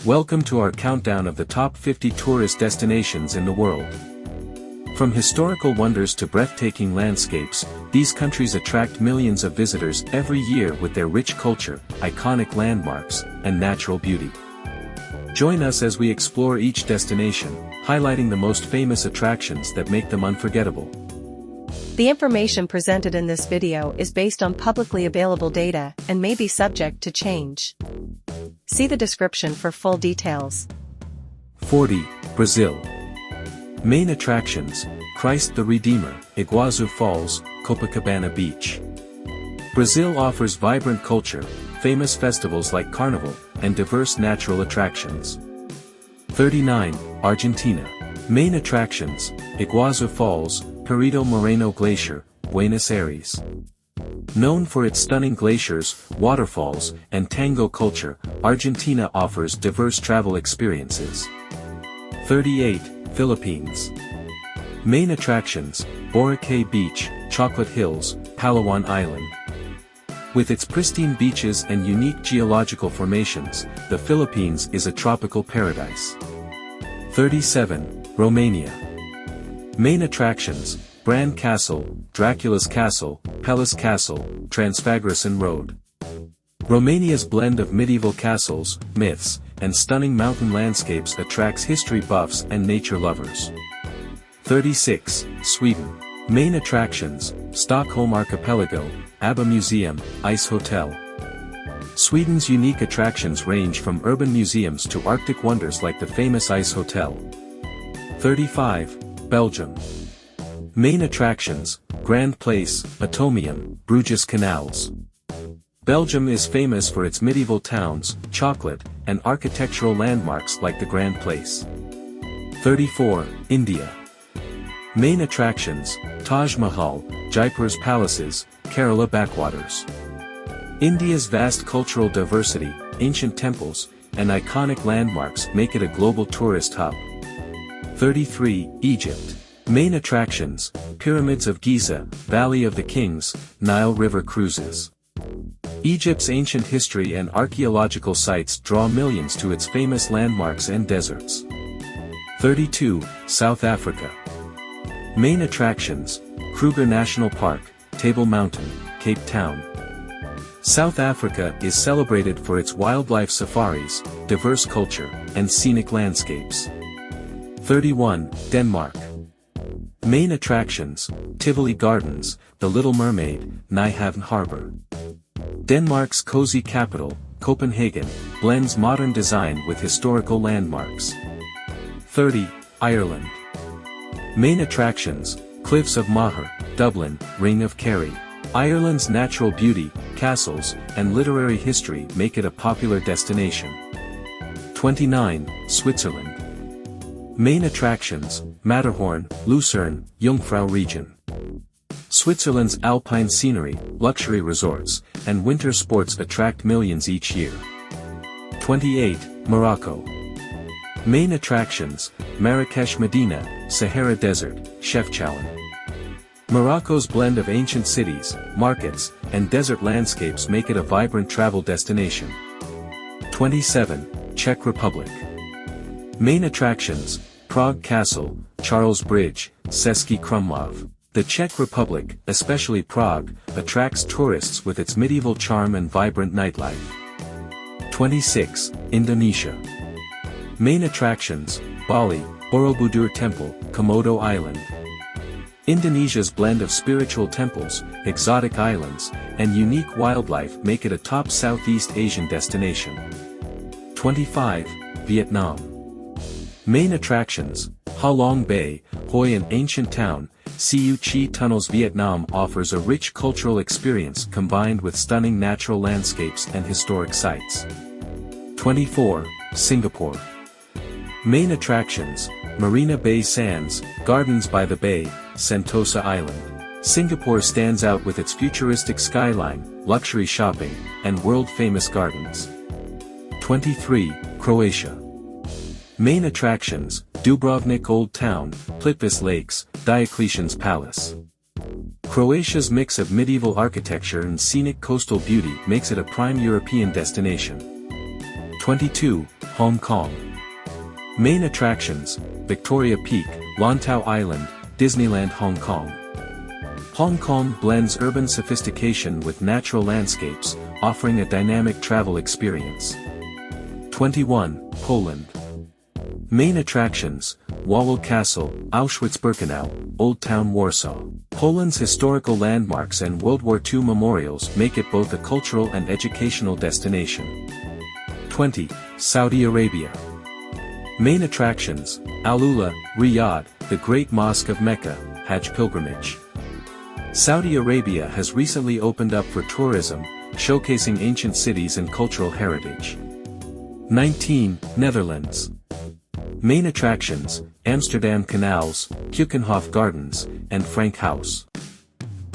Welcome to our countdown of the top 50 tourist destinations in the world. From historical wonders to breathtaking landscapes, these countries attract millions of visitors every year with their rich culture, iconic landmarks, and natural beauty. Join us as we explore each destination, highlighting the most famous attractions that make them unforgettable. The information presented in this video is based on publicly available data and may be subject to change. See the description for full details. 40. Brazil. Main attractions: Christ the Redeemer, Iguazu Falls, Copacabana Beach. Brazil offers vibrant culture, famous festivals like Carnival, and diverse natural attractions. 39. Argentina. Main attractions: Iguazu Falls, Perito Moreno Glacier, Buenos Aires. Known for its stunning glaciers, waterfalls, and tango culture, Argentina offers diverse travel experiences. 38. Philippines. Main attractions: Boracay Beach, Chocolate Hills, Palawan Island. With its pristine beaches and unique geological formations, the Philippines is a tropical paradise. 37. Romania. Main attractions: Bran Castle, Dracula's Castle, Palace Castle, Transfagarasan Road. Romania's blend of medieval castles, myths, and stunning mountain landscapes attracts history buffs and nature lovers. 36. Sweden. Main attractions: Stockholm Archipelago, ABBA Museum, Ice Hotel. Sweden's unique attractions range from urban museums to Arctic wonders like the famous Ice Hotel. 35. Belgium. Main attractions: Grand Place, Atomium, Bruges Canals. Belgium is famous for its medieval towns, chocolate, and architectural landmarks like the Grand Place. 34. India. Main attractions: Taj Mahal, Jaipur's palaces, Kerala backwaters. India's vast cultural diversity, ancient temples, and iconic landmarks make it a global tourist hub. 33. Egypt. Main attractions: Pyramids of Giza, Valley of the Kings, Nile River cruises. Egypt's ancient history and archaeological sites draw millions to its famous landmarks and deserts. 32. South Africa. Main attractions: Kruger National Park, Table Mountain, Cape Town. South Africa is celebrated for its wildlife safaris, diverse culture, and scenic landscapes. 31. Denmark. Main attractions: Tivoli Gardens, The Little Mermaid, Nyhavn Harbor. Denmark's cozy capital, Copenhagen, blends modern design with historical landmarks. 30. Ireland. Main attractions: Cliffs of Moher, Dublin, Ring of Kerry. Ireland's natural beauty, castles, and literary history make it a popular destination. 29. Switzerland. Main attractions: Matterhorn, Lucerne, Jungfrau region. Switzerland's alpine scenery, luxury resorts, and winter sports attract millions each year. 28. Morocco. Main attractions: Marrakesh Medina, Sahara Desert, Chefchaouen. Morocco's blend of ancient cities, markets, and desert landscapes make it a vibrant travel destination. 27. Czech Republic. Main attractions: Prague Castle, Charles Bridge, Český Krumlov. The Czech Republic, especially Prague, attracts tourists with its medieval charm and vibrant nightlife. 26. Indonesia. Main attractions: Bali, Borobudur Temple, Komodo Island. Indonesia's blend of spiritual temples, exotic islands, and unique wildlife make it a top Southeast Asian destination. 25. Vietnam. Main attractions: Ha Long Bay, Hoi an ancient town, Siu Chi Tunnels. Vietnam offers a rich cultural experience combined with stunning natural landscapes and historic sites. 24. Singapore. Main attractions: Marina Bay Sands, Gardens by the Bay, Sentosa Island. Singapore stands out with its futuristic skyline, luxury shopping, and world-famous gardens. 23. Croatia. Main attractions: Dubrovnik Old Town, Plitvice Lakes, Diocletian's Palace. Croatia's mix of medieval architecture and scenic coastal beauty makes it a prime European destination. 22. Hong Kong. Main attractions: Victoria Peak, Lantau Island, Disneyland Hong Kong. Hong Kong blends urban sophistication with natural landscapes, offering a dynamic travel experience. 21. Poland. Main attractions: Wawel Castle, Auschwitz-Birkenau, Old Town Warsaw. Poland's historical landmarks and World War II memorials make it both a cultural and educational destination. 20. Saudi Arabia. Main attractions: Al-Ula, Riyadh, the Great Mosque of Mecca, Hajj pilgrimage. Saudi Arabia has recently opened up for tourism, showcasing ancient cities and cultural heritage. 19. Netherlands. Main attractions: Amsterdam Canals, Keukenhof Gardens, and Frank House.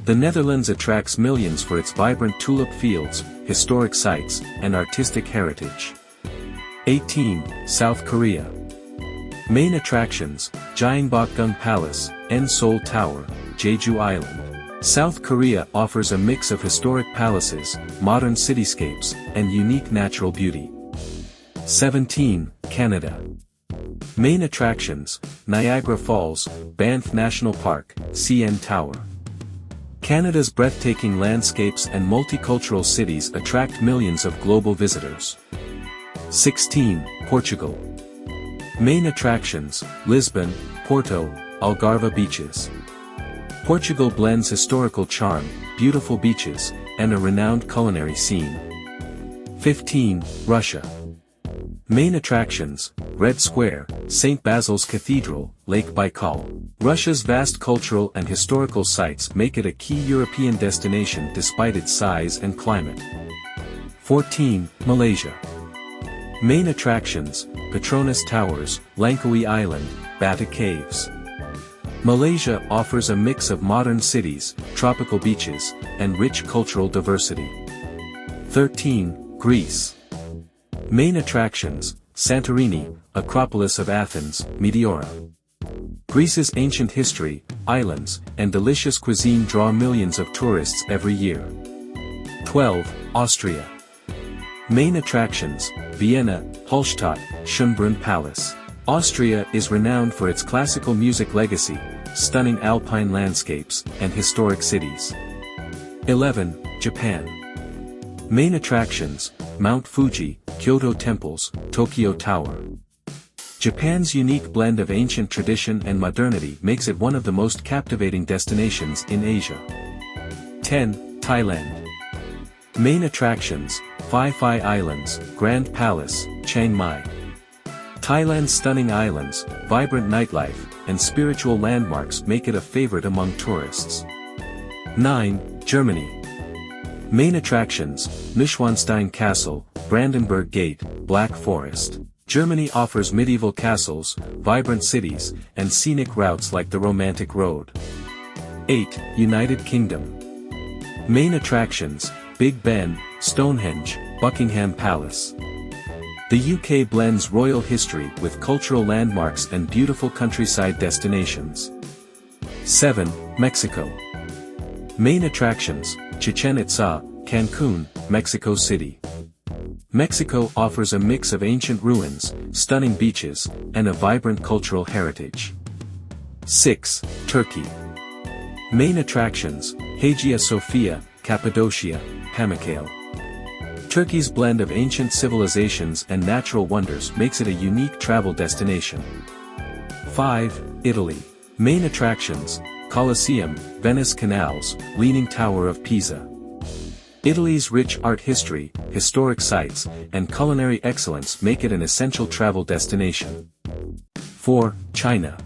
The Netherlands attracts millions for its vibrant tulip fields, historic sites, and artistic heritage. 18. South Korea. Main attractions: Gyeongbokgung Palace, Seoul Tower, Jeju Island. South Korea offers a mix of historic palaces, modern cityscapes, and unique natural beauty. 17. Canada. Main attractions: Niagara Falls, Banff National Park, CN Tower. Canada's breathtaking landscapes and multicultural cities attract millions of global visitors. 16. Portugal. Main attractions: Lisbon, Porto, Algarve beaches. Portugal blends historical charm, beautiful beaches, and a renowned culinary scene. 15. Russia. Main attractions: Red Square, St. Basil's Cathedral, Lake Baikal. Russia's vast cultural and historical sites make it a key European destination despite its size and climate. 14. Malaysia. Main attractions: Petronas Towers, Langkawi Island, Bata Caves. Malaysia offers a mix of modern cities, tropical beaches, and rich cultural diversity. 13. Greece. Main attractions: Santorini, Acropolis of Athens, Meteora. Greece's ancient history, islands, and delicious cuisine draw millions of tourists every year. 12. Austria. Main attractions: Vienna, Hallstatt, Schönbrunn Palace. Austria is renowned for its classical music legacy, stunning alpine landscapes, and historic cities. 11. Japan. Main attractions: Mount Fuji, Kyoto temples, Tokyo Tower. Japan's unique blend of ancient tradition and modernity makes it one of the most captivating destinations in Asia. 10. Thailand. Main attractions: Phi Phi Islands, Grand Palace, Chiang Mai. Thailand's stunning islands, vibrant nightlife, and spiritual landmarks make it a favorite among tourists. 9. Germany. Main attractions: Neuschwanstein Castle, Brandenburg Gate, Black Forest. Germany offers medieval castles, vibrant cities, and scenic routes like the Romantic Road. 8. United Kingdom. Main attractions: Big Ben, Stonehenge, Buckingham Palace. The UK blends royal history with cultural landmarks and beautiful countryside destinations. 7. Mexico. Main attractions: Chichen Itza, Cancun, Mexico City. Mexico offers a mix of ancient ruins, stunning beaches, and a vibrant cultural heritage. 6. Turkey. Main attractions: Hagia Sophia, Cappadocia, Pamukkale. Turkey's blend of ancient civilizations and natural wonders makes it a unique travel destination. 5. Italy. Main attractions: Colosseum, Venice Canals, Leaning Tower of Pisa. Italy's rich art history, historic sites, and culinary excellence make it an essential travel destination. 4. China.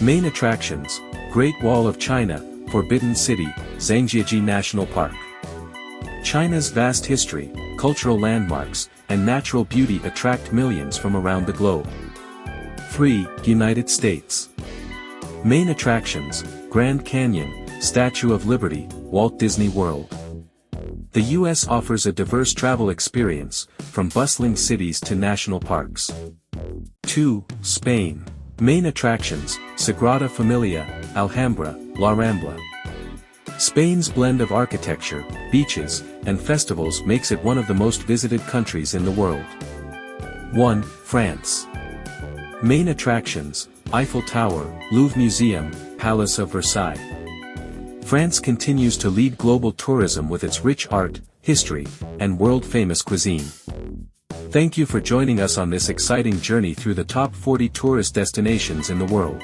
Main attractions: Great Wall of China, Forbidden City, Zhangjiajie National Park. China's vast history, cultural landmarks, and natural beauty attract millions from around the globe. 3. United States. Main attractions: Grand Canyon, Statue of Liberty, Walt Disney World. The U.S. offers a diverse travel experience, from bustling cities to national parks. 2. Spain. Main attractions: Sagrada Familia, Alhambra, La Rambla. Spain's blend of architecture, beaches, and festivals makes it one of the most visited countries in the world. 1. France. Main attractions: Eiffel Tower, Louvre Museum, Palace of Versailles. France continues to lead global tourism with its rich art, history, and world-famous cuisine. Thank you for joining us on this exciting journey through the top 40 tourist destinations in the world.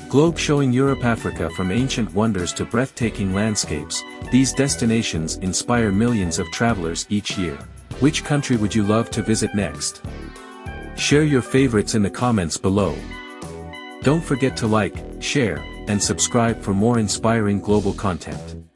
Globe showing Europe-Africa from ancient wonders to breathtaking landscapes, these destinations inspire millions of travelers each year. Which country would you love to visit next? Share your favorites in the comments below. Don't forget to like, share, and subscribe for more inspiring global content.